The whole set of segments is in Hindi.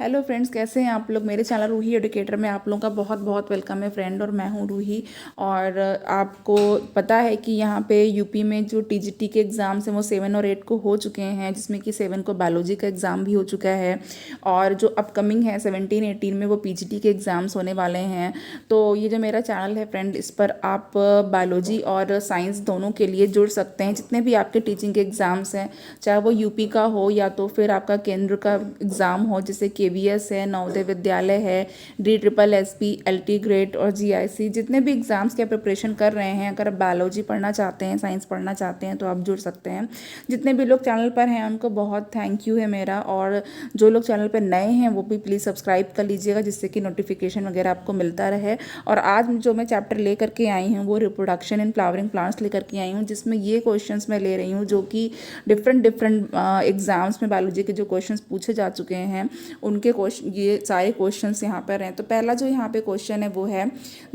हेलो फ्रेंड्स, कैसे हैं आप लोग। मेरे चैनल रूही एडुकेटर में आप लोगों का बहुत बहुत वेलकम है फ्रेंड। और मैं हूं रूही। और आपको पता है कि यहाँ पे यूपी में जो टीजीटी के एग्ज़ाम्स हैं वो 7 और 8 को हो चुके हैं, जिसमें कि 7 को बायोलॉजी का एग्ज़ाम भी हो चुका है। और जो अपकमिंग है 17-18 में वो पीजीटी के एग्ज़ाम्स होने वाले हैं। तो ये जो मेरा चैनल है फ्रेंड, इस पर आप बायोलॉजी और साइंस दोनों के लिए जुड़ सकते हैं। जितने भी आपके टीचिंग के एग्ज़ाम्स हैं, चाहे वो यूपी का हो या तो फिर आपका केंद्र का एग्ज़ाम हो, जैसे केवीएस है, नवोदय विद्यालय है, DSSB, LT ग्रेड और GIC, जितने भी एग्ज़ाम्स के प्रिपरेशन कर रहे हैं, अगर आप बायोलॉजी पढ़ना चाहते हैं, साइंस पढ़ना चाहते हैं तो आप जुड़ सकते हैं। जितने भी लोग चैनल पर हैं उनको बहुत थैंक यू है मेरा। और जो लोग चैनल पर नए हैं वो भी प्लीज़ सब्सक्राइब कर लीजिएगा, जिससे कि नोटिफिकेशन वगैरह आपको मिलता रहे। और आज जो मैं चैप्टर ले करके आई हूँ वो रिप्रोडक्शन इन फ्लावरिंग प्लांट्स लेकर के आई हूँ, जिसमें ये क्वेश्चंस मैं ले रही हूँ जो कि डिफरेंट डिफरेंट एग्जाम्स में बायोलॉजी के जो क्वेश्चंस पूछे जा चुके हैं उनके क्वेश्चन, ये सारे क्वेश्चंस यहाँ पर हैं। तो पहला जो यहाँ पे क्वेश्चन है वो है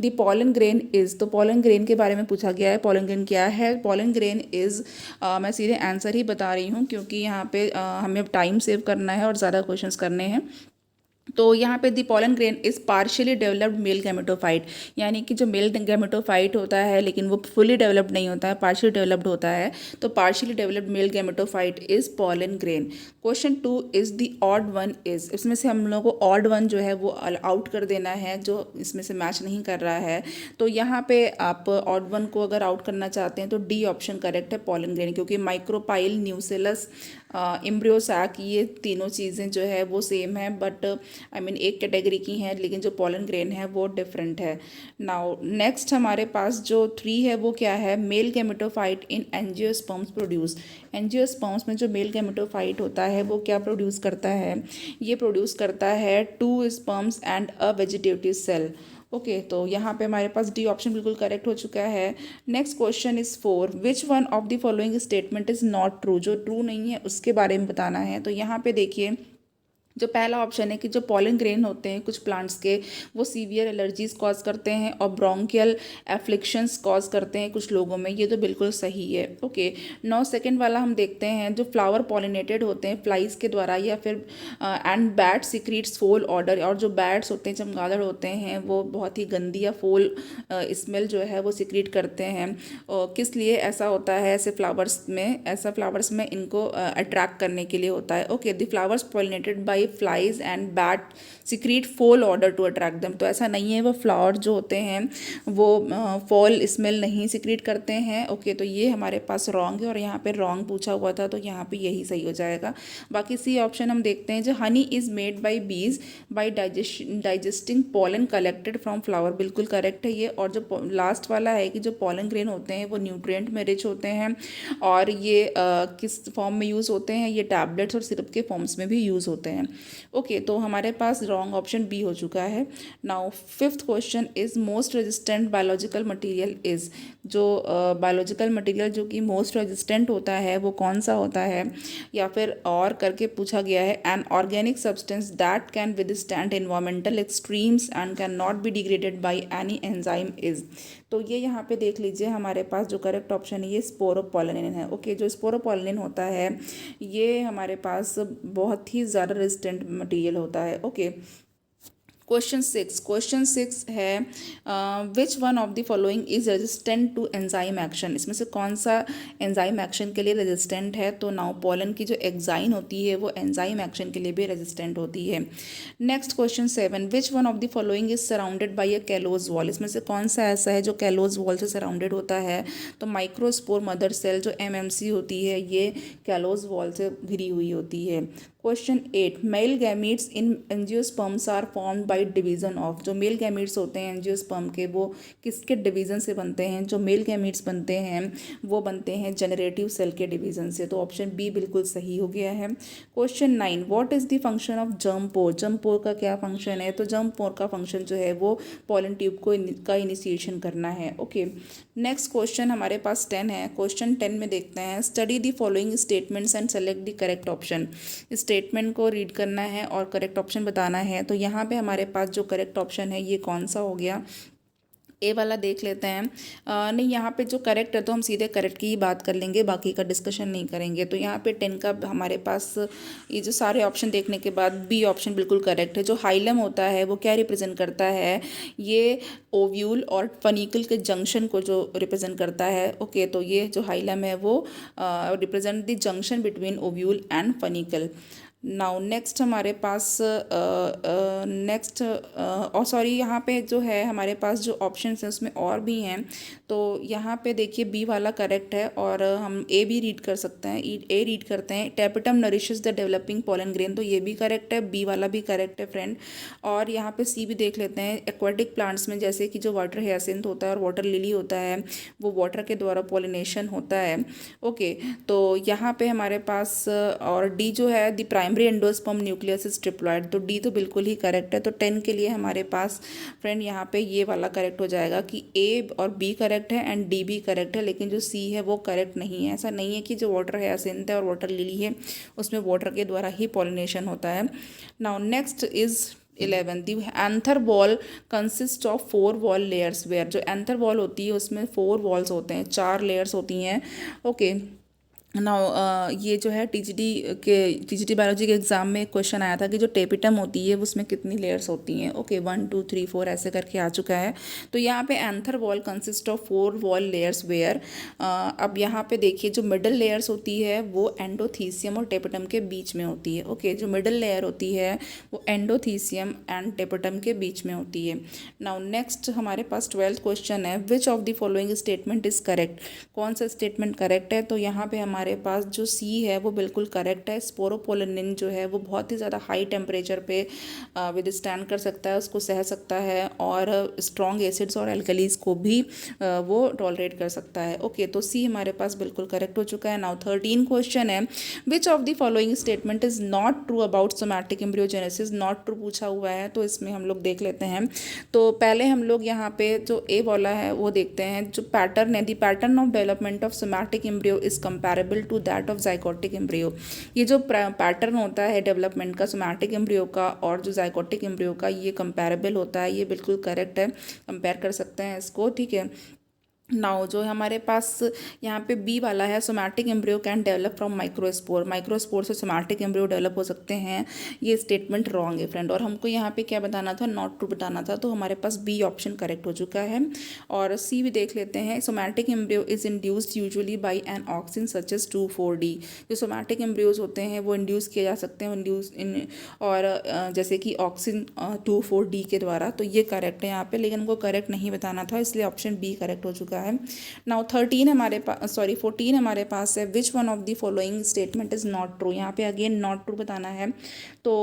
द पोलन ग्रेन इज। तो पोलन ग्रेन के बारे में पूछा गया है। पोलन ग्रेन क्या है? पोलन ग्रेन इज, मैं सीधे आंसर ही बता रही हूँ क्योंकि यहाँ पे हमें अब टाइम सेव करना है और ज़्यादा क्वेश्चंस करने हैं। तो यहाँ पे the pollen grain is partially developed male gametophyte, यानी कि जो मेल गैमेटोफाइट होता है लेकिन वो फुली डेवलप्ड नहीं होता है, पार्शियली डेवलप्ड होता है। तो partially developed male gametophyte is pollen grain. Question 2 is the odd one is. इसमें से हम लोग को ऑड वन जो है वो आउट कर देना है, जो इसमें से मैच नहीं कर रहा है। तो यहाँ पे आप ऑड वन को अगर आउट करना चाहते हैं तो डी ऑप्शन करेक्ट है, पोलन ग्रेन, क्योंकि माइक्रोपाइल, न्यूसेलस, एम्ब्रियो सैक, ये तीनों चीज़ें जो है वो सेम है, बट एक कैटेगरी की हैं, लेकिन जो पोलन ग्रेन है वो डिफरेंट है। नाउ नेक्स्ट हमारे पास जो 3 है वो क्या है? Male gametophyte in angiosperms produce. Angiosperms में जो मेल गैमेटोफाइट होता है वो क्या प्रोड्यूस करता है? ये प्रोड्यूस करता है 2 sperms and a vegetative cell. Okay, तो यहाँ पे हमारे पास डी ऑप्शन बिल्कुल करेक्ट हो चुका है। Next question is 4, which one of the following statement is not true. जो ट्रू नहीं है उसके बारे में बताना है। तो यहाँ पे देखिए, जो पहला ऑप्शन है कि जो पॉलन ग्रेन होते हैं कुछ प्लांट्स के, वो सीवियर एलर्जीज कॉज करते हैं और ब्रोंकियल एफ्लिक्शंस कॉज करते हैं कुछ लोगों में, ये तो बिल्कुल सही है। ओके, नौ सेकंड वाला हम देखते हैं, जो फ्लावर पॉलिनेटेड होते हैं फ्लाइज के द्वारा या फिर एंड बैट सिक्रीट्स फोल ऑर्डर। और जो बैट्स होते हैं, चमगादड़ होते हैं, वो बहुत ही गंदी या फोल स्मेल जो है वो सिक्रीट करते हैं। किस लिए ऐसा होता है? ऐसा फ्लावर्स में इनको अट्रैक्ट करने के लिए होता है। Okay, the flowers pollinated by flies and bat secrete foul odour to attract them. तो ऐसा नहीं है, वो फ्लावर जो होते हैं वो फॉल स्मेल नहीं सिक्रीट करते हैं। ओके, तो ये हमारे पास रॉन्ग है और यहाँ पे रॉन्ग पूछा हुआ था, तो यहाँ पे यही सही हो जाएगा। बाकी सी ऑप्शन हम देखते हैं, जो हनी इज मेड बाई बीज by digesting pollen collected from flower, बिल्कुल करेक्ट है ये। और जो लास्ट वाला है कि जो पॉलन ग्रेन होते हैं वो न्यूट्रिएंट में रिच होते हैं और ये किस फॉर्म में यूज़ होते हैं? ये टैबलेट्स और सिरप के फॉर्म्स में भी यूज़ होते हैं। ओके, तो हमारे पास रॉन्ग ऑप्शन बी हो चुका है। Now fifth question is most resistant biological material is. जो बायोलॉजिकल मटेरियल जो कि मोस्ट रेजिस्टेंट होता है वो कौन सा होता है? या फिर और करके पूछा गया है, an organic substance that can withstand environmental extremes and can not be degraded by any enzyme is. तो ये यहाँ पे देख लीजिए, हमारे पास जो करेक्ट ऑप्शन है ये स्पोरोपोलिन है। ओके, जो स्पोरोपोलिन होता है ये हमारे पास बहुत ही ज़्यादा रेजिस्टेंट मटेरियल होता है। ओके, क्वेश्चन 6 है which one of the following is resistant to enzyme action. इसमें से कौन सा एंजाइम एक्शन के लिए रेजिस्टेंट है? तो नाउ पोलन की जो एक्साइन होती है वो एंजाइम एक्शन के लिए भी रेजिस्टेंट होती है। Next question 7, which one of the following is surrounded by a callose wall. इसमें से कौन सा ऐसा है जो कैलोज वॉल से सराउंडेड होता है? तो माइक्रोस्पोर मदर सेल जो MMC होती है ये कैलोज वॉल से घिरी हुई होती है। Question 8, male gametes in angiosperms are formed by division of. जो मेल गैमीट्स होते हैं एंजियोस्पर्म के वो किसके डिवीजन से बनते हैं? जो मेल गैमीट्स बनते हैं वो बनते हैं जनरेटिव सेल के डिवीजन से। तो ऑप्शन बी बिल्कुल सही हो गया है। Question 9, what is the function of germ pore. Germ pore का क्या फंक्शन है? तो जर्म पोर का फंक्शन जो है वो पोलन ट्यूब का इनिशिएशन करना है। ओके, नेक्स्ट क्वेश्चन हमारे पास 10 है। क्वेश्चन 10 में देखते हैं, study the following statements and select the correct option. Statement को रीड करना है और करेक्ट ऑप्शन बताना है। तो यहाँ पे हमारे पास जो करेक्ट ऑप्शन है ये कौन सा हो गया? ए वाला देख लेते हैं। नहीं, यहाँ पे जो करेक्ट है तो हम सीधे करेक्ट की ही बात कर लेंगे, बाकी का डिस्कशन नहीं करेंगे। तो यहाँ पे 10 का हमारे पास ये जो सारे ऑप्शन देखने के बाद बी ऑप्शन बिल्कुल करेक्ट है। जो हाइलम होता है वो क्या रिप्रेजेंट करता है, ये ओव्यूल और फनिकल के जंक्शन को जो रिप्रेजेंट करता है। ओके, तो ये जो हाइलम है वो represent the junction between ovule and funicle. Now next हमारे पास नेक्स्ट और सॉरी, यहाँ पे जो है हमारे पास जो ऑप्शंस हैं उसमें और भी हैं। तो यहाँ पे देखिए बी वाला करेक्ट है, और हम ए भी रीड कर सकते हैं। ए रीड करते हैं, tapetum nourishes the developing pollen grain, तो ये भी करेक्ट है, बी वाला भी करेक्ट है फ्रेंड। और यहाँ पे सी भी देख लेते हैं। एक्वाटिक प्लांट्स में जैसे कि जो वाटर हियासिंथ होता है और वाटर लिली होता है, वो वाटर के द्वारा पोलिनेशन होता है। ओके, तो यहाँ पे हमारे पास और डी जो है the primary endosperm nucleus is triploid, तो डी तो बिल्कुल ही करेक्ट है। तो 10 के लिए हमारे पास फ्रेंड यहाँ पे ये वाला करेक्ट हो जाएगा कि ए और बी करेक्ट है एंड डी भी करेक्ट है, लेकिन जो सी है वो करेक्ट नहीं है। ऐसा नहीं है कि जो वाटर हियासिंथ है और वाटर लिली है उसमें वाटर के द्वारा ही पॉलिनेशन होता है। Now next is 11, the anther wall consist of 4 wall layers where, जो एंथर वॉल होती है उसमें 4 वॉल्स होते हैं, 4 लेयर्स होती हैं। ओके, नाउ ये जो है टीजीटी बायोलॉजी के एग्ज़ाम में क्वेश्चन आया था कि जो टेपिटम होती है उसमें कितनी लेयर्स होती हैं। ओके, 1 2 3 4 ऐसे करके आ चुका है। तो यहाँ पे anther wall consist of 4 wall layers where. अब यहाँ पे देखिए जो मिडल लेयर्स होती है वो एंडोथीसियम और टेपिटम के बीच में होती है। ओके, जो मिडल लेयर होती है वो एंडोथीसियम एंड टेपिटम के बीच में होती है। नाउ नेक्स्ट हमारे पास 12th क्वेश्चन है, which of the following statement is correct, कौन सा स्टेटमेंट करेक्ट है। तो यहाँ पे हमारे पास जो सी है वो बिल्कुल करेक्ट है। स्पोरोपोलिन जो है वो बहुत ही ज़्यादा हाई टेम्परेचर पे विदस्टैंड कर सकता है, उसको सह सकता है, और स्ट्रॉन्ग एसिड्स और एल्कलीज को भी वो टॉलरेट कर सकता है। ओके, तो सी हमारे पास बिल्कुल करेक्ट हो चुका है। नाउ 13 क्वेश्चन है, which of the following statement is not true about somatic embryogenesis, not true पूछा हुआ है, तो इसमें हम लोग देख लेते हैं। तो पहले हम लोग यहाँ पे जो ए वाला है वो देखते हैं। जो पैटर्न है, the pattern of development of somatic embryo is comparable to that of zygotic embryo, ये जो पैटर्न होता है डेवलपमेंट का सोमैटिक एम्ब्रियो का और जो जाइगोटिक एम्ब्रियो का, ये कंपैरेबल होता है, ये बिल्कुल करेक्ट है, कंपेयर कर सकते हैं इसको। ठीक है, नाउ जो हमारे पास यहाँ पे बी वाला है, somatic embryo can develop from microspore, microspore से सोमैटिक एम्ब्रियो डेवलप हो सकते हैं, ये स्टेटमेंट रॉन्ग है फ्रेंड। और हमको यहाँ पे क्या बताना था, नॉट ट्रू बताना था, तो हमारे पास बी ऑप्शन करेक्ट हो चुका है। और सी भी देख लेते हैं, somatic embryo is induced usually by an auxin such as 2,4-D, जो सोमैटिक एम्ब्रियोज होते हैं वो इंड्यूस किए जा सकते हैं और जैसे कि ऑक्सिन 2,4-D के द्वारा, तो ये करेक्ट है यहाँ पे, लेकिन हमको करेक्ट नहीं बताना था, इसलिए ऑप्शन बी करेक्ट हो चुका है। नाउ 13 हमारे पास 14 हमारे पास है, which one of the following statement is not true, यहाँ पे अगेन नॉट ट्रू बताना है। तो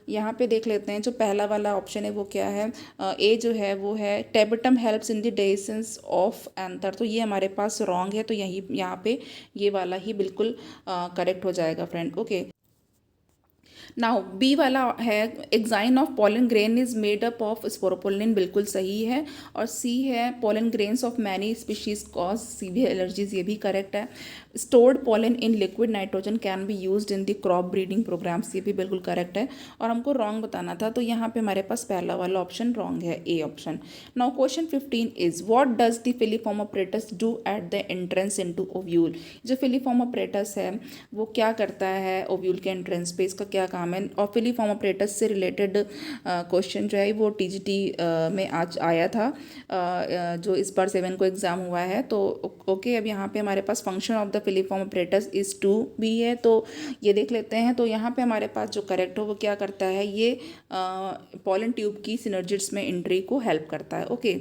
यहाँ पे देख लेते हैं, जो पहला वाला ऑप्शन है वो क्या है, ए जो है वो है tapetum helps in the dehiscence of anther, तो ये हमारे पास रॉन्ग है, तो यही यहाँ पे ये वाला ही बिल्कुल करेक्ट हो जाएगा फ्रेंड। ओके, नाउ बी वाला है, exine of pollen grain is made up of sporopollenin, बिल्कुल सही है। और सी है pollen grains of many species cause severe allergies, ये भी करेक्ट है। Stored pollen in liquid nitrogen can be used in the crop breeding programs, ये भी बिल्कुल करेक्ट है। और हमको रॉन्ग बताना था, तो यहाँ पे हमारे पास पहला वाला ऑप्शन रॉन्ग है, A option. Now question 15 is, what does the filiform apparatus do at the entrance into ovule, जो फिलीफॉर्म अपरेटस है वो क्या करता है ओव्यूल के एंट्रेंस पे, इसका क्या काम है। और फिलीफॉर्म अपरेटस से रिलेटेड क्वेश्चन जो है वो टीजीटी में आज आया था, जो इस बार 7 को एग्ज़ाम हुआ है। तो ओके, अब यहाँ पे हमारे पास function of the filiform apparatus is to भी है, तो ये देख लेते हैं। तो यहाँ पे हमारे पास जो करेक्ट हो वो क्या करता है, ये पोलन ट्यूब की सिनर्जिड्स में एंट्री को हेल्प करता है। Okay,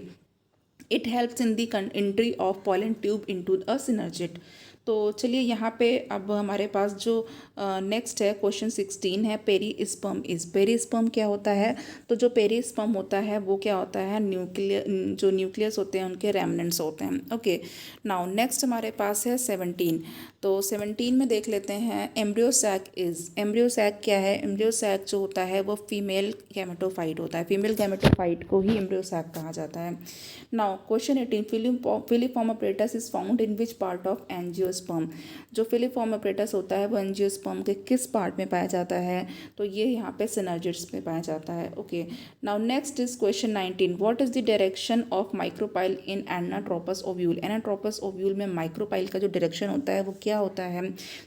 it helps in the entry of pollen tube into a synergid. तो चलिए यहाँ पे अब हमारे पास जो नेक्स्ट है क्वेश्चन 16 है, पेरीस्पर्म इज, पेरीस्पर्म क्या होता है। तो जो पेरीस्पर्म होता है वो क्या होता है, जो न्यूक्लियस होते हैं उनके रेमनेंट्स होते हैं। ओके, नाउ नेक्स्ट हमारे पास है 17, तो 17 में देख लेते हैं embryo sac is, embryo sac क्या है? एम्ब्रियो सैक जो होता है वो फीमेल गैमेटोफाइट होता है, फीमेल गैमेटोफाइट को ही एम्ब्रियो सैक कहा जाता है। Now question 18, filiform apparatus is found in which part of angiosperm? जो फिलिफॉर्म अपरेटस होता है वो एंजियोस्पर्म के किस पार्ट में पाया जाता है? तो ये यहाँ पे सिनर्जिड्स में पाया जाता है। Okay, now next is question 19, what is the direction of micropyle in anatropous ovule? Anatropous ovule में माइक्रोपाइल का जो डायरेक्शन होता है वो क्या होता है?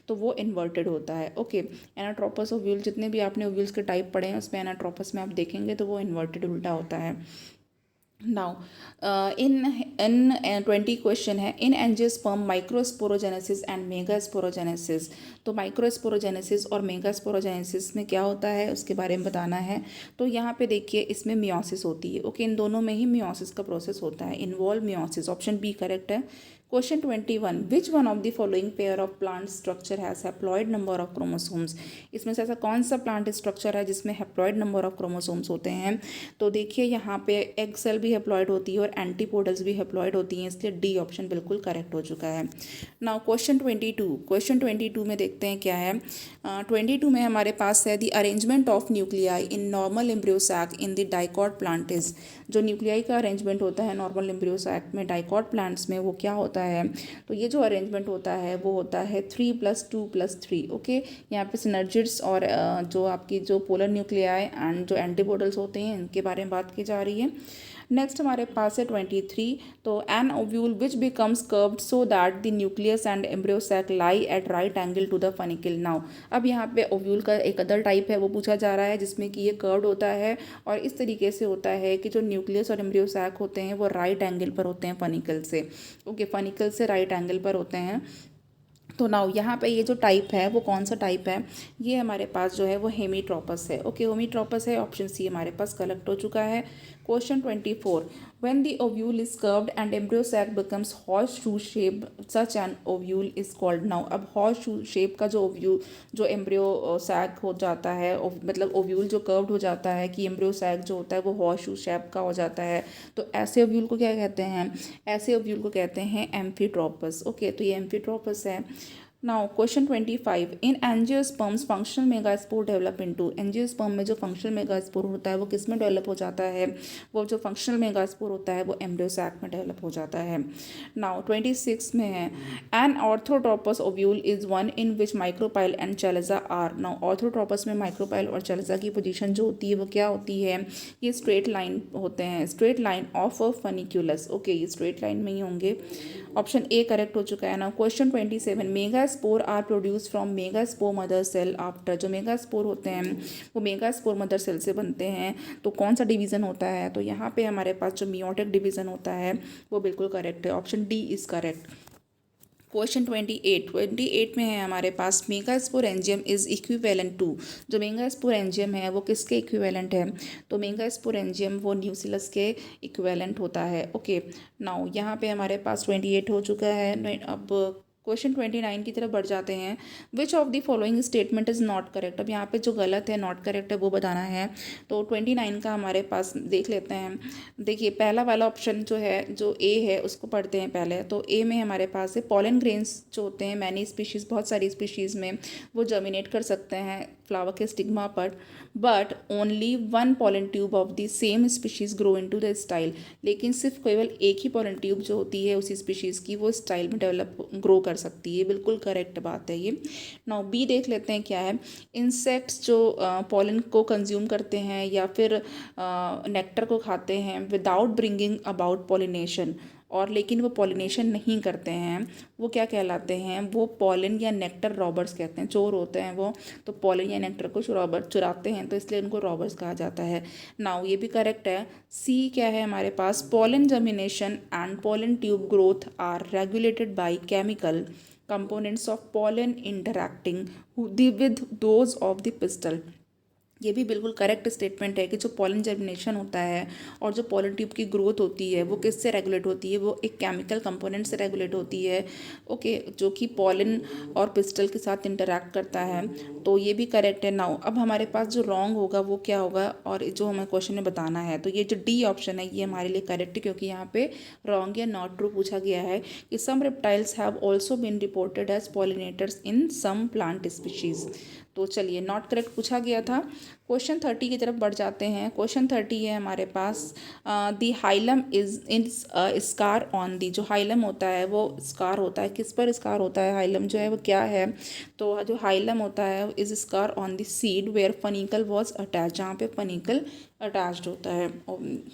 तो वो इन्वर्टेड होता है। ओके, एनाट्रोपस ओव्यूल, जितने भी आपने ओव्यूल्स के टाइप पढ़े हैं उसमें एनाट्रोपस में आप देखेंगे तो वो इन्वर्टेड उल्टा होता है। नाउ इन 20 क्वेश्चन है, इन एंजियोस्पर्म माइक्रोस्पोरोजेनेसिस एंड मेगास्पोरोजेनेसिस। तो माइक्रोस्पोरोजेनेसिस और मेगास्पोरोजेनेसिस में क्या होता है उसके बारे में बताना है। तो यहाँ पे देखिए इसमें मियोसिस होती है। ओके, इन दोनों में ही मियोसिस का प्रोसेस होता है, involve meiosis, option B correct है। Question 21, which one of the following pair of plant structure has haploid number of chromosomes? इसमें से ऐसा कौन सा प्लांट स्ट्रक्चर है जिसमें हैप्लॉइड नंबर ऑफ क्रोमोसोम्स होते हैं? तो देखिए यहाँ पे एग सेल भी हैप्लॉइड होती है और एंटीपोडल्स भी हैप्लॉइड होती हैं, इसलिए डी ऑप्शन बिल्कुल करेक्ट हो चुका है। नाउ क्वेश्चन 22 में देखते हैं क्या है। 22 में हमारे पास है the arrangement of nuclei in normal embryo sac in the dicot plant is. जो न्यूक्लियाई का अरेंजमेंट होता है नॉर्मल एम्ब्रियो सैक में डाइकॉट प्लांट्स में वो क्या होता है? तो ये जो अरेंजमेंट होता है वो होता है 3+2+3। ओके, यहाँ पे सिनर्जिड्स और जो आपकी जो पोलर न्यूक्लियाई एंड जो एंटीपोडल्स होते हैं इनके बारे में बात की जा रही है। नेक्स्ट हमारे पास है 23, तो an ovule which becomes curved so that the nucleus and embryo sac lie at right angle to the funicle. Now अब यहाँ पे ओव्यूल का एक अदर टाइप है वो पूछा जा रहा है जिसमें कि ये कर्व्ड होता है और इस तरीके से होता है कि जो न्यूक्लियस और एम्ब्रियो सैक होते हैं वो राइट एंगल पर होते हैं फनिकल से। ओके, फनिकल से राइट एंगल पर होते हैं। तो नाउ यहाँ पे ये जो टाइप है वो कौन सा टाइप है? ये हमारे पास जो है वो हेमीट्रोपस है। ओके, हेमीट्रोपस है, ऑप्शन सी हमारे पास कलेक्ट हो चुका है। Question 24, when the ovule is curved and embryo sac becomes horse shoe shape such an ovule is called. Now अब हॉर्स शू शेप का जो एम्ब्रियो सैक हो जाता है, मतलब ओव्यूल जो कर्व्ड हो जाता है कि एम्ब्रियो सैक जो होता है वो हॉर्स शू शेप का हो जाता है, तो ऐसे ओव्यूल को क्या कहते हैं? ऐसे ओव्यूल को कहते हैं एम्फीट्रोपस। ओके, तो ये एम्फीट्रोपस है। Now question 25, in angiosperms functional megaspore develop into. Angiosperm में जो फंक्शनल मेगास्पोर होता है वो किस में डेवलप हो जाता है? वो जो फंक्शनल मेगास्पोर होता है वो एम्ब्रियो सैक में डेवलप हो जाता है। नाउ 26 में है, an orthotropous ovule is one in which micropyle and chalaza are. Now orthotropous में माइक्रोपाइल और चैलेजा की पोजीशन जो होती है वो क्या होती है? ये स्ट्रेट लाइन होते हैं, straight line of a funiculus. Okay, ये स्ट्रेट लाइन में ही होंगे, ऑप्शन ए करेक्ट हो चुका है। ना question 27, megaspore are produce from megaspore mother cell after. जो मेगास्पोर होते हैं वो मेगास्पोर मदर सेल से बनते हैं, तो कौन सा डिवीज़न होता है? तो यहाँ पे हमारे पास जो मियोटिक डिवीज़न होता है वो बिल्कुल करेक्ट है, option D is correct. Question 28 में है हमारे पास, मेगास्पोरेंजियम इज इक्विवेलेंट टू। जो मेगास्पोरेंजियम है वो किसके इक्विवेलेंट है? तो मेगास्पोरेंजियम वो न्यूसिलस के इक्विवेलेंट होता है। ओके, नाउ यहाँ पे हमारे पास 28 हो चुका है। अब क्वेश्चन 29 की तरफ बढ़ जाते हैं। विच of the following statement is not correct. अब यहाँ पे जो गलत है, नॉट करेक्ट है, वो बताना है। तो 29 का हमारे पास देख लेते हैं। देखिए पहला वाला ऑप्शन जो है, जो ए है उसको पढ़ते हैं पहले। तो ए में हमारे पास है पॉलन ग्रेन्स जो होते हैं मैनी स्पीशीज़, बहुत सारी स्पीशीज़ में वो जर्मिनेट कर सकते हैं फ्लावर के स्टिग्मा पर, but only one pollen tube of the same species grow into the style. लेकिन सिर्फ केवल एक ही पॉलन ट्यूब जो होती है उसी स्पीशीज़ की वो स्टाइल में डेवलप ग्रो कर सकती है। बिल्कुल करेक्ट बात है ये। नाउ बी देख लेते हैं क्या है। इंसेक्ट्स जो पॉलन को कंज्यूम करते हैं या फिर नेक्टर को खाते हैं विदाउट ब्रिंगिंग अबाउट पॉलिनेशन, और लेकिन वो पॉलिनेशन नहीं करते हैं, वो क्या कहलाते हैं? वो पॉलन या नेक्टर रॉबर्स कहते हैं, चोर होते हैं वो। तो पॉलन या नेक्टर को चुराते हैं तो इसलिए उनको रॉबर्स कहा जाता है। नाउ ये भी करेक्ट है। सी क्या है हमारे पास, pollen germination and pollen tube growth are regulated by chemical components of pollen interacting with those of the pistil। ये भी बिल्कुल करेक्ट स्टेटमेंट है कि जो पॉलन जर्मिनेशन होता है और जो पॉलन ट्यूब की ग्रोथ होती है वो किससे रेगुलेट होती है, वो एक केमिकल कंपोनेंट से रेगुलेट होती है। ओके, जो कि पॉलन और पिस्टल के साथ इंटरैक्ट करता है। तो ये भी करेक्ट है। नाउ अब हमारे पास जो रॉन्ग होगा वो क्या होगा और जो हमें क्वेश्चन में बताना है, तो ये जो डी ऑप्शन है ये हमारे लिए करेक्ट है, क्योंकि यहाँ पे रॉन्ग या नॉट ट्रू पूछा गया है कि some reptiles have also been reported as pollinators in some plant species. तो चलिए, नॉट करेक्ट पूछा गया था। क्वेश्चन 30 की तरफ बढ़ जाते हैं। क्वेश्चन 30 है हमारे पास, the hilum is scar on the. जो हाइलम होता है वो स्कार होता है, किस पर स्कार होता है, हाइलम जो है वो क्या है, तो जो हाइलम होता है is scar on the seed where funicle was attach, जहाँ पे फनिकल अटैच्ड होता है,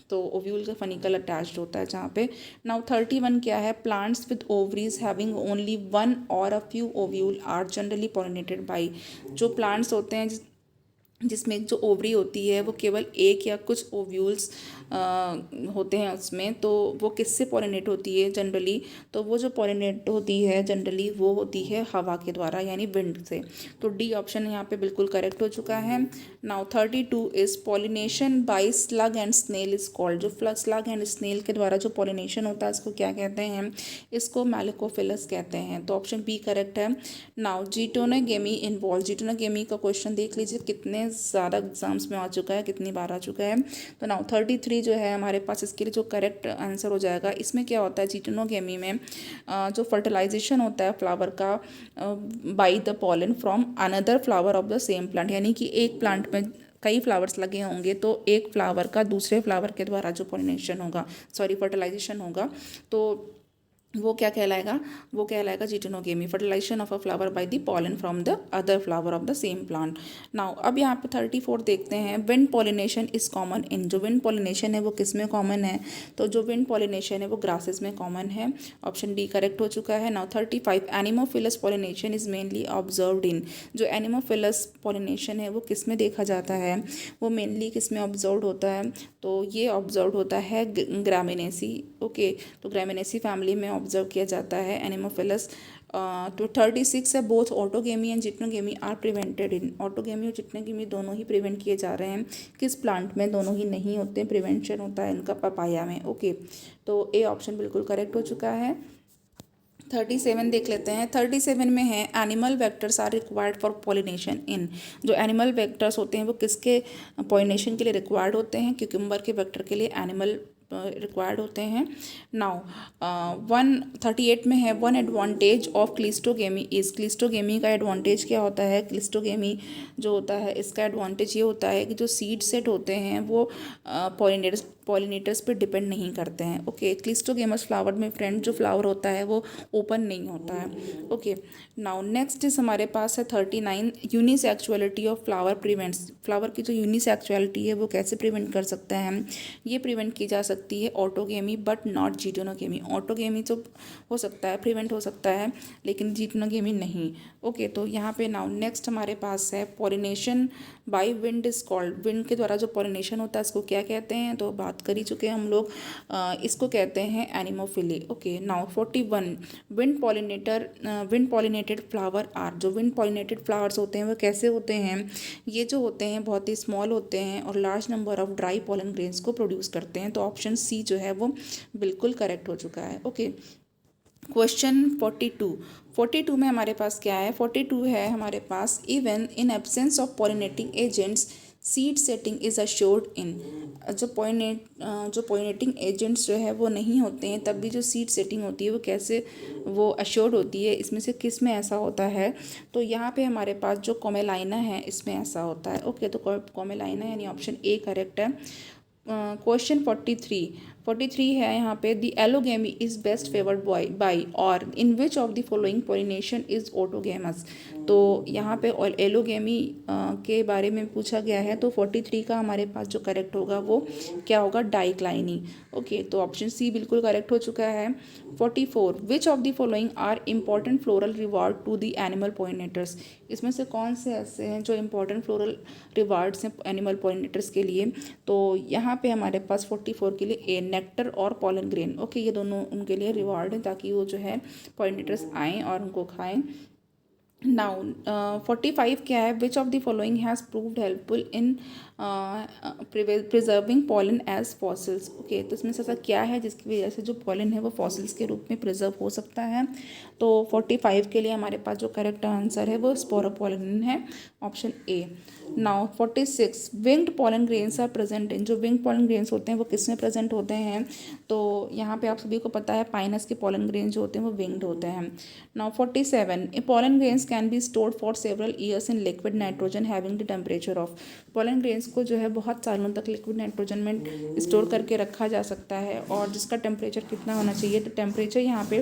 तो ओव्यूल का फनिकल अटैच्ड होता है जहाँ पे। नाउ 31 क्या है, plants with ovaries having only one or a few ovule are generally pollinated by. जो प्लांट्स होते हैं जिसमें जो ओवरी होती है वो केवल एक या कुछ ओव्यूल्स होते हैं उसमें, तो वो किससे पॉलिनेट होती है जनरली, तो वो जो पॉलिनेट होती है जनरली वो होती है हवा के द्वारा, यानी विंड से। तो डी ऑप्शन यहाँ पे बिल्कुल करेक्ट हो चुका है। Now 32 is pollination by slug and snail is called. जो स्लग एंड स्नेल के द्वारा जो पॉलिनेशन होता है इसको क्या कहते हैं, इसको मैलिकोफिलस कहते हैं। तो ऑप्शन बी करेक्ट है। नाउ जीटोनोगेमी इन्वॉल्व, जीटोनोगेमी का क्वेश्चन देख लीजिए कितने ज़्यादा एग्जाम्स में आ चुका है, कितनी बार आ चुका है। तो नाउ 33 जो है हमारे पास, इसके लिए जो करेक्ट आंसर हो जाएगा, इसमें क्या होता है जीटोनोगेमी में जो फर्टिलाइजेशन होता है फ्लावर का by the pollen from another flower of the same plant, यानी कि एक प्लांट में कई फ्लावर्स लगे होंगे तो एक फ्लावर का दूसरे फ्लावर के द्वारा जो पॉलिनेशन होगा, सॉरी फर्टिलाइजेशन होगा, तो वो क्या कहलाएगा, वो कहलाएगा geitonogamy, fertilization of a flower by the pollen from the other flower of the same plant. Now अब यहाँ पे 34 देखते हैं, wind pollination is common in. जो विंड पॉलिनेशन है वो किस में कॉमन है, तो जो विंड पॉलिनेशन है वो ग्रासेस में कॉमन है। ऑप्शन डी करेक्ट हो चुका है। Now 35 anemophilous pollination is mainly observed in. जो एनिमोफिलस पॉलिनेशन है वो किस में देखा जाता है, वो मेनली किस में ऑब्जर्व्ड होता है, तो ये ऑब्जर्व्ड होता है ग्रामिनेसी। ओके, तो ग्रामिनेसी फैमिली में ऑब्जर्व किया जाता है एनिमोफिलस। तो 36 है, both autogamy and geitonogamy are prevented in. Autogamy और जिटनोगेमी दोनों ही प्रिवेंट किए जा रहे हैं, किस प्लांट में, दोनों ही नहीं होते, प्रिवेंशन होता है इनका पपाया में। ओके, तो ए ऑप्शन बिल्कुल करेक्ट हो चुका है। 37 देख लेते हैं। 37 में है animal vectors are required for pollination in. जो एनिमल वेक्टर्स होते हैं वो किसके पॉलिनेशन के लिए रिक्वायर्ड होते हैं, क्यूकम्बर के वेक्टर के लिए एनिमल रिक्वायर्ड होते हैं। नाउ 138 में है, one advantage of cleistogamy is. Cleistogamy का एडवांटेज क्या होता है, क्लिस्टोगेमी जो होता है इसका एडवांटेज ये होता है कि जो सीड सेट होते हैं वो पॉलिनेटर्स पे डिपेंड नहीं करते हैं। ओके, क्लिस्टोगेमस फ्लावर में फ्रेंड जो फ्लावर होता है वो ओपन नहीं होता है। ओके, नाउ नेक्स्ट इज हमारे पास है 39, unisexuality of flower prevents. Flower की जो यूनिसेक्सुअलिटी है वो कैसे प्रिवेंट कर सकते हैं हम, ये प्रिवेंट की जा सकती है autogamy but not geitonogamy. Autogamy तो हो सकता है, प्रिवेंट हो सकता है, लेकिन जीटोनोगेमी नहीं। ओके, तो यहाँ पे नाउ नेक्स्ट हमारे पास है pollination by wind is called. Wind के द्वारा जो पॉलिनेशन होता है इसको क्या कहते हैं, तो बात कर ही चुके हैं हम लोग, इसको कहते हैं anemophily. Okay, now 41 wind pollinated flower are. जो विंड पॉलिनेटेड फ्लावर्स होते हैं वो कैसे होते हैं, ये जो होते हैं बहुत ही स्मॉल होते हैं और large number of dry pollen grains को प्रोड्यूस करते हैं। तो ऑप्शन सी जो है वो बिल्कुल करेक्ट हो चुका है। ओके, क्वेश्चन 42 में हमारे पास क्या है, 42 है हमारे पास, even in absence of pollinating agents seed setting is assured in. जो पॉलिनेटिंग एजेंट्स जो है वो नहीं होते हैं तब भी जो सीड सेटिंग होती है वो कैसे वो अश्योर्ड होती है, इसमें से किस में ऐसा होता है, तो यहाँ पे हमारे पास जो कोमेलाइना है इसमें ऐसा होता है। ओके, तो कोमेलाइना यानी ऑप्शन ए करेक्ट है। क्वेश्चन 43 है यहाँ पे, the allogamy is best favoured by or in which of the following pollination is autogamous. तो यहाँ पे एलोगेमी के बारे में पूछा गया है, तो 43 का हमारे पास जो करेक्ट होगा वो क्या होगा, डाइक्लाइनी। ओके, तो ऑप्शन सी बिल्कुल करेक्ट हो चुका है। 44 which of the following are important floral reward to the animal pollinators. इसमें से कौन से ऐसे हैं जो इम्पॉर्टेंट फ्लोरल रिवार्ड्स हैं एनिमल पॉलिनेटर्स के लिए, तो यहाँ पे हमारे पास 44 के लिए ए नेक्टर और पॉलन ग्रेन। ओके, ये दोनों उनके लिए रिवार्ड है ताकि वो जो है पॉलिनेटर्स आएँ और उनको खाएं। नाउ 45 क्या है, which of the following has proved helpful in preserving pollen as fossils. Okay, तो इसमें से ऐसा क्या है जिसकी वजह से जो पॉलन है वो फॉसिल्स के रूप में प्रिजर्व हो सकता है। तो 45 के लिए हमारे पास जो करेक्ट आंसर है वो स्पोरोपोलिन है, option A. Now 46 winged pollen grains are present in, जो विंग्ड पॉलन ग्रेन्स होते हैं वो किस में प्रेजेंट होते हैं, तो यहाँ पे आप सभी को पता है पाइनस के पॉलन ग्रेन्स जो होते हैं वो विंग्ड होते हैं। Now 47 A pollen grains can be stored for several years in liquid nitrogen having the temperature of, pollen grains को जो है बहुत सालों तक लिक्विड नाइट्रोजन में स्टोर करके रखा जा सकता है, और जिसका टेम्परेचर कितना होना चाहिए, तो टेम्परेचर यहाँ पे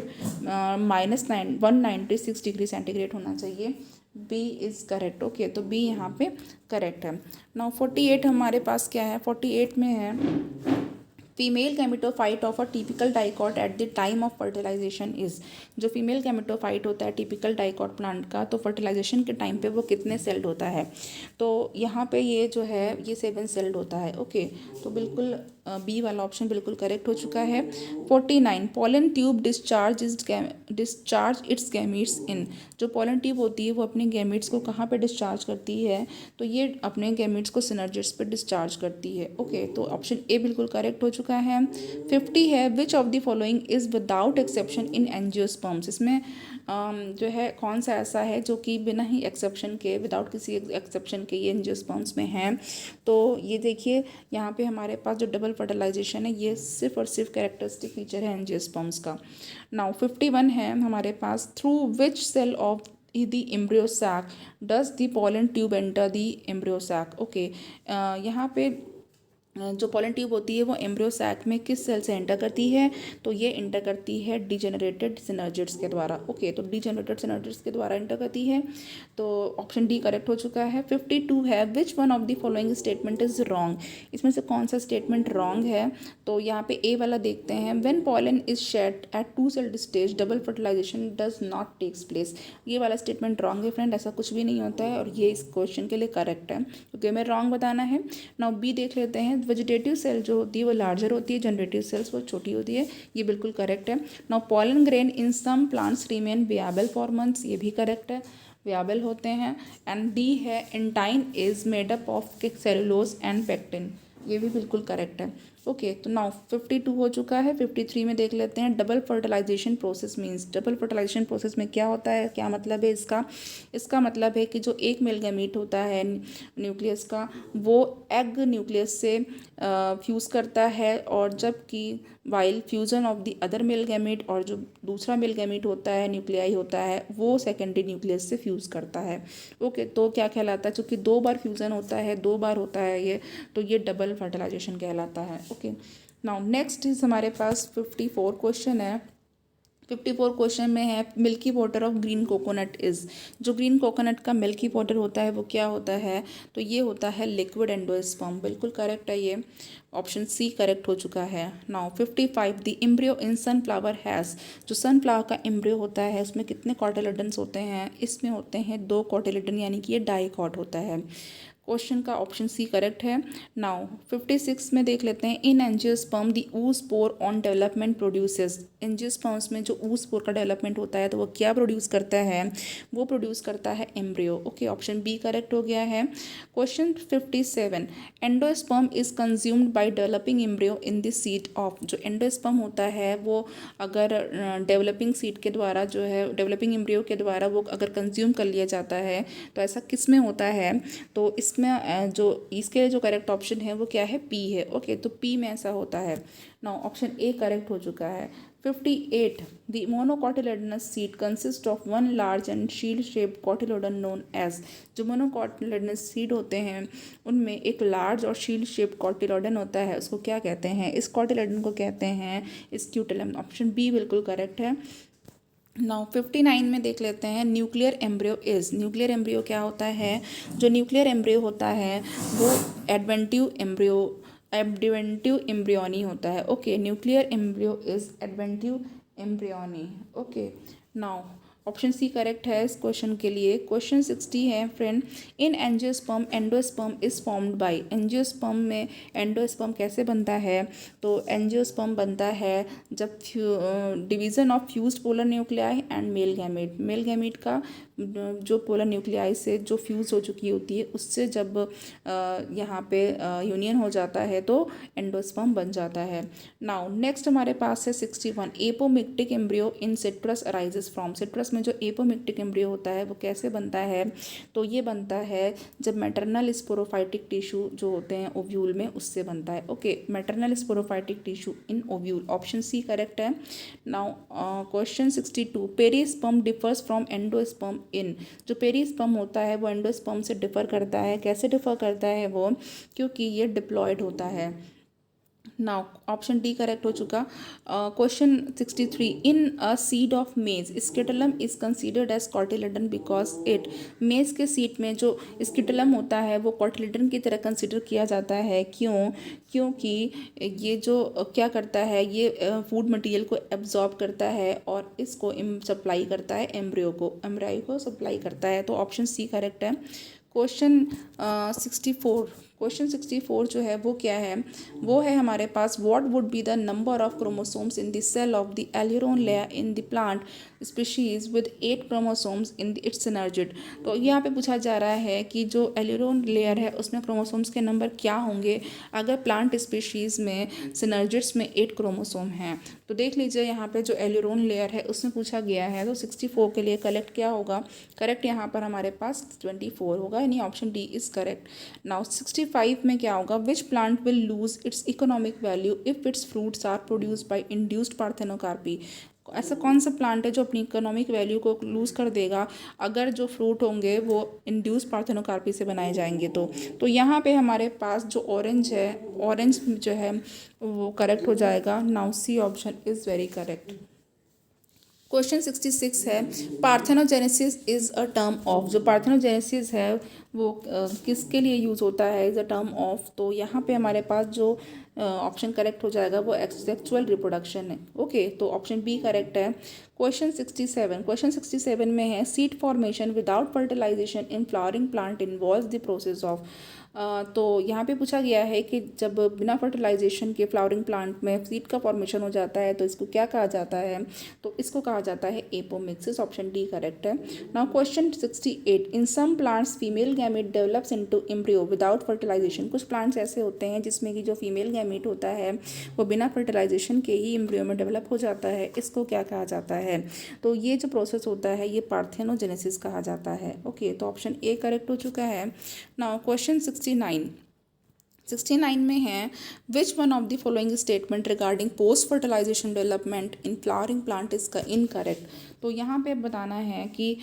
-196 डिग्री सेंटीग्रेड होना चाहिए। B is correct. ओके, तो बी यहाँ पे करेक्ट है। नाउ 48 हमारे पास क्या है, 48 में है female gametophyte of a typical dicot at the time of fertilization is, जो फीमेल गैमेटोफाइट होता है टिपिकल डाइकॉट प्लांट का, तो फर्टिलाइजेशन के टाइम पे वो कितने सेल्ड होता है, तो यहाँ पे ये जो है ये 7 सेल्ड होता है। ओके, तो बिल्कुल बी वाला ऑप्शन बिल्कुल करेक्ट हो चुका है। 49 pollen tube discharge its gametes in, जो पॉलन ट्यूब होती है वो अपने गैमीट्स को कहाँ पे डिस्चार्ज करती है, तो ये अपने गैमीट्स को सिनर्जिड्स पे डिस्चार्ज करती है। ओके, तो ऑप्शन ए बिल्कुल करेक्ट हो चुका है। 50 है which of the following is without exception in angiosperms, इसमें जो है कौन सा ऐसा है जो कि बिना ही एक्सेप्शन के, विदाउट किसी एक्सेप्शन के ये एंजियोस्पर्म्स में हैं, तो ये देखिए यहाँ पे हमारे पास जो डबल फर्टिलाइजेशन है ये सिर्फ और सिर्फ कैरेक्टरिस्टिक फीचर है एंजियोस्पर्म्स का। नाउ 51 है हमारे पास through which cell of the embryo sac does the pollen tube enter the embryo sac. Okay, यहाँ पे जो पॉलन ट्यूब होती है वो एम्ब्रियो सैक में किस सेल से एंटर करती है, तो ये एंटर करती है डिजेनरेटेड सिनर्जिड्स के द्वारा। ओके, तो डिजेनरेटेड सिनर्जिड्स के द्वारा एंटर करती है, तो ऑप्शन डी करेक्ट हो चुका है। 52 है which one of the following statement is wrong, इसमें से कौन सा स्टेटमेंट रॉन्ग है, तो यहाँ पे ए वाला देखते हैं, when pollen is shed at 2 celled stage double fertilization does not takes place, ये वाला स्टेटमेंट रॉन्ग है फ्रेंड, ऐसा कुछ भी नहीं होता है, और ये इस क्वेश्चन के लिए करेक्ट है क्योंकि हमें रॉन्ग बताना है। नाउ बी देख लेते हैं, वेजिटेटिव सेल जो होती है वो लार्जर होती है, जनरेटिव सेल्स वो छोटी होती है, ये बिल्कुल करेक्ट है। Now pollen grain in some plants remain viable for months, ये भी करेक्ट है, वियाबल होते हैं। एंड डी है एंटाइन is made up of cellulose and pectin, ये भी बिल्कुल करेक्ट है। ओके, तो नाउ 52 हो चुका है। 53 में देख लेते हैं double fertilization process means, double fertilization process में क्या होता है, क्या मतलब है इसका, इसका मतलब है कि जो एक मेल गैमीट होता है न्यूक्लियस का वो एग न्यूक्लियस से फ्यूज़ करता है, और जबकि while fusion of the other male gamete, और जो दूसरा मेल गैमीट होता है न्यूक्लियाई होता है वो सेकेंडरी न्यूक्लियस से फ्यूज़ करता है। ओके, तो क्या कहलाता है, चूँकि 2 बार फ्यूज़न होता है, 2 बार होता है ये, तो ये डबल फर्टिलाइजेशन कहलाता है। ओके, नाउ नेक्स्ट इज हमारे पास 54 क्वेश्चन है। 54 क्वेश्चन में है milky water of green coconut is, जो ग्रीन कोकोनट का मिल्की वाटर होता है वो क्या होता है, तो ये होता है लिक्विड एंडोस्पर्म, बिल्कुल करेक्ट है ये, ऑप्शन सी करेक्ट हो चुका है। Now 55 the embryo in sunflower has, जो सनफ्लावर का एम्ब्रियो होता है उसमें कितने कॉटिलेडन्स होते हैं, इसमें होते हैं 2 कॉटिलेडन, यानी कि ये डाइकॉट होता है। क्वेश्चन का ऑप्शन सी करेक्ट है। नाउ 56 में देख लेते हैं इन angiosperm the oospore on development produces, angiosperms में जो oospore का डेवलपमेंट होता है तो वो क्या प्रोड्यूस करता है, वो प्रोड्यूस करता है embryo. Okay, option B correct हो गया है। Question 57 endosperm is consumed by developing embryo in the seed of, जो एंडोस्पर्म होता है वो अगर डेवलपिंग सीड के द्वारा जो है डेवलपिंग एम्ब्रियो के द्वारा वो अगर कंज्यूम कर लिया जाता है तो ऐसा किस में होता है, तो इसमें जो इसके लिए जो करेक्ट ऑप्शन है वो क्या है, पी है। ओके, तो पी में ऐसा होता है। नाउ ऑप्शन ए करेक्ट हो चुका है। 58 the monocotyledonous seed consist of one large and shield shaped cotyledon known as, जो मोनोकॉटिलेडनस सीड होते हैं उनमें एक लार्ज और शील्ड शेप्ड कॉटिलोडन होता है, उसको क्या कहते हैं, इस कॉटिलोडन को कहते हैं स्क्यूटेलम, ऑप्शन बी बिल्कुल करेक्ट है। नाउ 59 में देख लेते हैं nuclear embryo is, nuclear embryo क्या होता है, जो न्यूक्लियर एम्ब्रियो होता है वो एडवेंटिव एम्ब्रियोनी होता है। Okay, nuclear embryo is adventive embryony. Okay, now option C correct है इस क्वेश्चन के लिए। क्वेश्चन 60 है friend, in angiosperm endosperm is formed by. Angiosperm में एंडोस्पर्म कैसे बनता है? तो एंजियोस्पर्म बनता है जब division of fused polar nuclei and male gamete. मेल गैमेट का जो पोलर न्यूक्लियाई से जो फ्यूज हो चुकी होती है उससे जब यहाँ पे यूनियन हो जाता है तो एंडोस्पर्म बन जाता है। नाउ नेक्स्ट हमारे पास है 61, apomictic embryo in citrus arises from. Citrus में जो एपोमिक्टिक एम्ब्रियो होता है वो कैसे बनता है? तो ये बनता है जब मैटरनल स्पोरोफाइटिक टिश्यू जो होते हैं ओव्यूल में उससे बनता है। Okay, maternal sporophytic tissue in ovule, option C correct है। Now question 62, perisperm differs from endosperm in. जो पेरिस्पर्म होता है वो एंडोस्पर्म से डिफर करता है। कैसे डिफर करता है वो? क्योंकि ये डिप्लॉयड होता है। नाउ ऑप्शन डी करेक्ट हो चुका। Question 63, in a seed of maize scutellum is considered as cotyledon because it. Maize के सीड में जो स्किटलम होता है वो कॉटिलेडन की तरह कंसीडर किया जाता है। क्यों? क्योंकि ये जो क्या करता है, ये फूड मटेरियल को एब्जॉर्ब करता है और इसको सप्लाई करता है एम्ब्रियो को सप्लाई करता है। तो ऑप्शन सी करेक्ट है। क्वेश्चन 64, क्वेश्चन 64 जो है वो क्या है? वो है हमारे पास, what would be the number of chromosomes in the cell of the aleurone layer in the plant species with 8 chromosomes in its synergid. तो यहाँ पे पूछा जा रहा है कि जो एल्यूरोन लेयर है उसमें क्रोमोसोम्स के नंबर क्या होंगे अगर प्लांट स्पीशीज़ में सिनर्जिड्स में 8 क्रोमोसोम हैं। तो देख लीजिए यहाँ पे जो एल्यूरोन लेयर है उसमें पूछा गया है। तो 64 के लिए करेक्ट क्या होगा? करेक्ट यहाँ पर हमारे पास 24 होगा, यानी option D is correct. Now 65 में क्या होगा? Which plant will lose its economic value if its fruits are produced by induced parthenocarpy. ऐसा कौन सा प्लांट है जो अपनी इकोनॉमिक वैल्यू को लूज़ कर देगा अगर जो फ्रूट होंगे वो इंड्यूस पार्थेनोकार्पी से बनाए जाएंगे? तो यहाँ पे हमारे पास जो ऑरेंज है, ऑरेंज जो है वो करेक्ट हो जाएगा। Now C option is very correct. Question 66 है, parthenogenesis is a term of. जो पार्थेनोजेनेसिस है वो किसके लिए यूज़ होता है इज़ अ टर्म ऑफ? तो यहाँ पे हमारे पास जो ऑप्शन करेक्ट हो जाएगा वो सेक्सुअल रिप्रोडक्शन है। ओके, तो ऑप्शन बी करेक्ट है। क्वेश्चन 67 में है, seed formation without fertilization in flowering plant involves the process of. तो यहाँ पे पूछा गया है कि जब बिना फर्टिलाइजेशन के फ्लावरिंग प्लांट में सीड का फॉर्मेशन हो जाता है तो इसको क्या कहा जाता है? तो इसको कहा जाता है एपोमिक्सिस, ऑप्शन डी करेक्ट है। Now question 68, in some plants female gamete develops into embryo without fertilisation. कुछ प्लांट्स ऐसे होते हैं जिसमें कि जो फीमेल गैमेट होता है वो बिना फर्टिलाइजेशन के ही एम्ब्रियो में डेवलप हो जाता है। इसको क्या कहा जाता है? तो ये जो प्रोसेस होता है ये पार्थेनोजेनेसिस कहा जाता है। ओके, तो ऑप्शन ए करेक्ट हो चुका है। नाउ क्वेश्चन 69 में है, which one of the following statement regarding post fertilization development in flowering plant is incorrect. तो यहाँ पे बताना है कि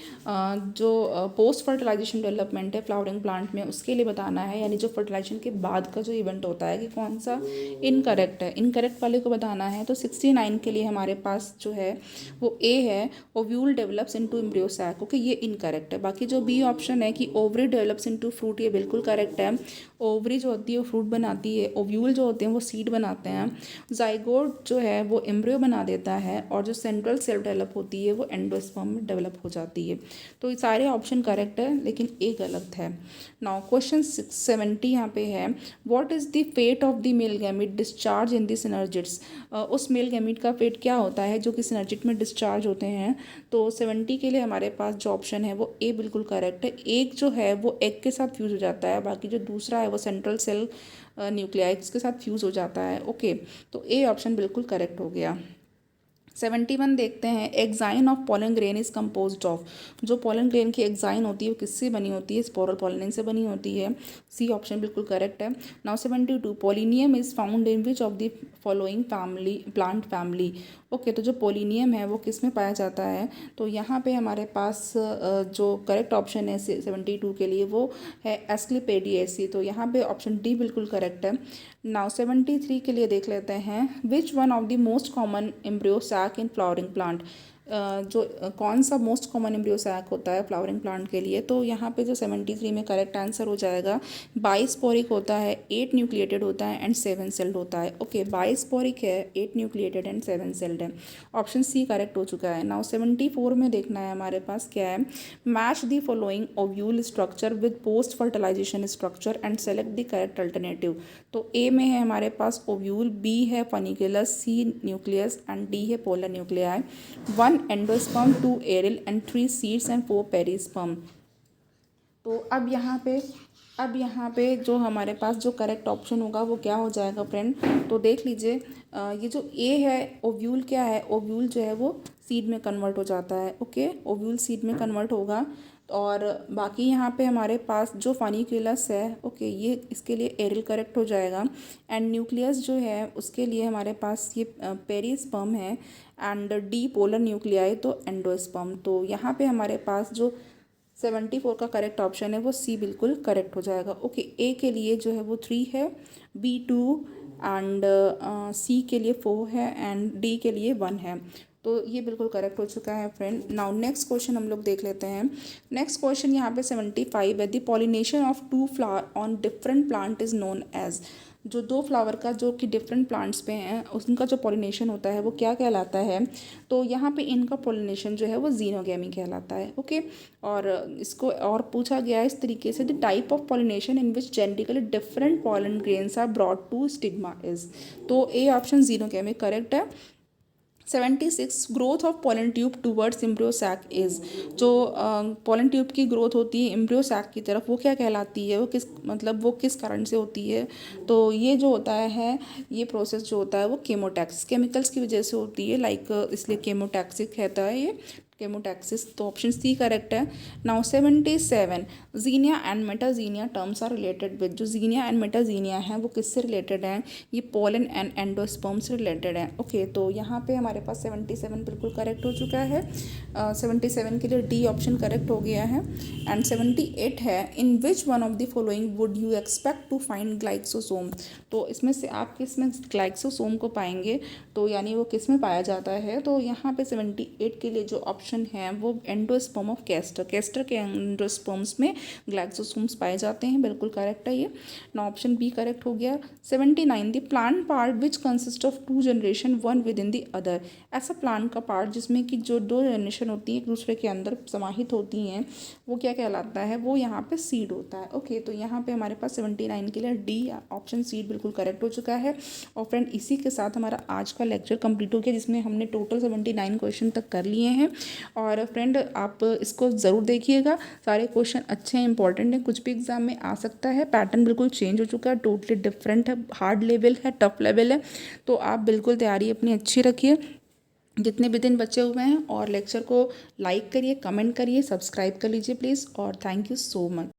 जो पोस्ट फर्टिलाइजेशन डेवलपमेंट है फ्लावरिंग प्लांट में उसके लिए बताना है, यानी जो फर्टिलाइजेशन के बाद का जो इवेंट होता है कि कौन सा इनकरेक्ट है। इनकरेक्ट वाले को बताना है। तो 69 के लिए हमारे पास जो है वो ए है, ovule develops into embryo sac. Okay, ये इनकरेक्ट है। बाकी जो बी ऑप्शन है कि ओवरी डेवलप्स इनटू फ्रूट, ये बिल्कुल करेक्ट है। ओवरी जो होती है वो फ्रूट बनाती है, ओव्यूल जो होते हैं वो सीड बनाते हैं, जाइगोट जो है वो एम्ब्रियो बना देता है और जो सेंट्रल सेल डेवलप होती है वो एंडोस्पर्म में डेवलप हो जाती है। तो ये सारे ऑप्शन करेक्ट है लेकिन ए गलत है। नाउ क्वेश्चन 70 यहाँ पे है, what is the fate of the male gamete discharge in the synergids. उस मेल गैमीट का फेट क्या होता है जो कि सिनर्जिड में डिस्चार्ज होते हैं? तो 70 के लिए हमारे पास जो ऑप्शन है वो ए बिल्कुल करेक्ट है। एक जो है वो एग के साथ फ्यूज हो जाता है, बाकी जो दूसरा है वो सेंट्रल सेल न्यूक्लियाई के साथ फ्यूज़ हो जाता है। ओके, तो ए ऑप्शन बिल्कुल करेक्ट हो गया। 71 देखते हैं, exine of pollen grain is composed of. जो पोलन ग्रेन की एग्जाइन होती है वो किससे बनी होती है? स्पोरल पोलिनिन से बनी होती है। सी ऑप्शन बिल्कुल करेक्ट है। Now 72, polonium is found in which of the following plant family. Okay, तो जो पोलिनियम है वो किस में पाया जाता है? तो यहाँ पे हमारे पास जो करेक्ट ऑप्शन है 72 के लिए वो है एस्क्लेपिडिएसी। तो यहाँ पे ऑप्शन डी बिल्कुल करेक्ट है। नाउ 73 के लिए देख लेते हैं, which one of the most common embryo sac in flowering plant. कौन सा मोस्ट कॉमन एम्ब्रियो सैक होता है फ्लावरिंग प्लांट के लिए, तो यहाँ पे जो 73 में करेक्ट आंसर हो जाएगा 22 पोरिक होता है, 8 न्यूक्लिएटेड होता है एंड 7 सेल्ड होता है। ओके 22 पोरिक है, 8 न्यूक्लिएटेड एंड 7 सेल्ड है। ऑप्शन सी करेक्ट हो चुका है। नाउ 74 में देखना है हमारे पास क्या है। Match the following ovule structure with post fertilisation structure and select the correct alternative. तो ए में है हमारे पास ओव्यूल, बी है funiculus, C nucleus and D है polar nuclei. 1 endosperm, 2 aril and 3 seeds and 4 perisperm. तो अब यहाँ पे जो हमारे पास जो करेक्ट ऑप्शन होगा वो क्या हो जाएगा फ्रेंड, तो देख लीजिए। ये जो ए है ओव्यूल क्या है, ओव्यूल जो है वो सीड में कन्वर्ट हो जाता है। ओके ओव्यूल सीड में कन्वर्ट होगा। और बाकी यहाँ पे हमारे पास जो फनिकुलस है, ओके ये इसके लिए एरिल करेक्ट हो जाएगा। एंड न्यूक्लियस जो है उसके लिए हमारे पास ये पेरिस्पर्म है। एंड डी पोलर न्यूक्लियाई तो एंडोस्पर्म। तो यहाँ पे हमारे पास जो 74 का करेक्ट ऑप्शन है वो सी बिल्कुल करेक्ट हो जाएगा। ओके ए के लिए जो है वो 3 है, बी 2 एंड सी के लिए 4 है एंड डी के लिए 1 है। तो ये बिल्कुल करेक्ट हो चुका है फ्रेंड। नाउ नेक्स्ट क्वेश्चन हम लोग देख लेते हैं। नेक्स्ट क्वेश्चन यहाँ पे 75 है। The pollination of 2 flower on different plant is known as. जो 2 फ्लावर का जो कि डिफरेंट प्लांट्स पे हैं उनका जो पॉलिनेशन होता है वो क्या कहलाता है, तो यहाँ पे इनका पॉलिनेशन जो है वो जीनोगेमी कहलाता है। ओके और इसको और पूछा गया है इस तरीके से, the type of pollination in which genetically different pollen grains are brought to stigma is. तो ए ऑप्शन जीनोगेमी करेक्ट है। 76 growth of pollen tube towards embryo sac is. जो पोलन ट्यूब की ग्रोथ होती है एम्ब्रियो सैक की तरफ वो क्या कहलाती है, वो वो किस कारण से होती है, तो ये जो होता है ये प्रोसेस जो होता है वो केमोटैक्स केमिकल्स की वजह से होती है, इसलिए केमोटैक्सिक कहता है ये केमोटैक्सिस। तो ऑप्शन सी करेक्ट है। Now 77 xenia and metaxenia terms are related with. जो जीनिया एंड मेटाजीनिया है वो किससे रिलेटेड हैं, ये पोलन एंड एंडोस्पर्म से रिलेटेड है। ओके तो यहाँ पे हमारे पास 77 बिल्कुल करेक्ट हो चुका है। 77 के लिए डी ऑप्शन करेक्ट हो गया है। एंड 78 है, in which one of the following would you expect to find glyoxysome. तो इसमें से आप किस में ग्लाइक्सोसोम को पाएंगे, तो यानी वो किस में पाया जाता है, तो यहाँ पे 78 के लिए जो ऑप्शन है वो एंडोस्पर्म ऑफ कैस्टर के एंडोस्पर्म्स में ग्लाइक्सोसोम्स पाए जाते हैं। बिल्कुल करेक्ट है ये। ना ऑप्शन बी करेक्ट हो गया। 79 the plant part which consist of 2 generation one with in the other. ऐसा प्लांट का पार्ट जिसमें कि जो 2 जनरेशन होती है एक दूसरे के अंदर समाहित होती हैं वो क्या कहलाता है, वो यहाँ पे सीड होता है। ओके तो यहाँ पे हमारे पास 79 के लिए डी ऑप्शन सीड बिल्कुल करेक्ट हो चुका है। और फ्रेंड इसी के साथ हमारा आज का लेक्चर कंप्लीट हो गया जिसमें हमने टोटल 79 क्वेश्चन तक कर लिए हैं। और फ्रेंड आप इसको ज़रूर देखिएगा, सारे क्वेश्चन अच्छे हैं, इंपॉर्टेंट हैं, कुछ भी एग्जाम में आ सकता है। पैटर्न बिल्कुल चेंज हो चुका है, टोटली डिफरेंट है, हार्ड लेवल है, टफ लेवल है। तो आप बिल्कुल तैयारी अपनी अच्छी रखिए जितने भी दिन बचे हुए हैं। और लेक्चर को लाइक करिए, कमेंट करिए, सब्सक्राइब कर लीजिए प्लीज़। और थैंक यू सो मच।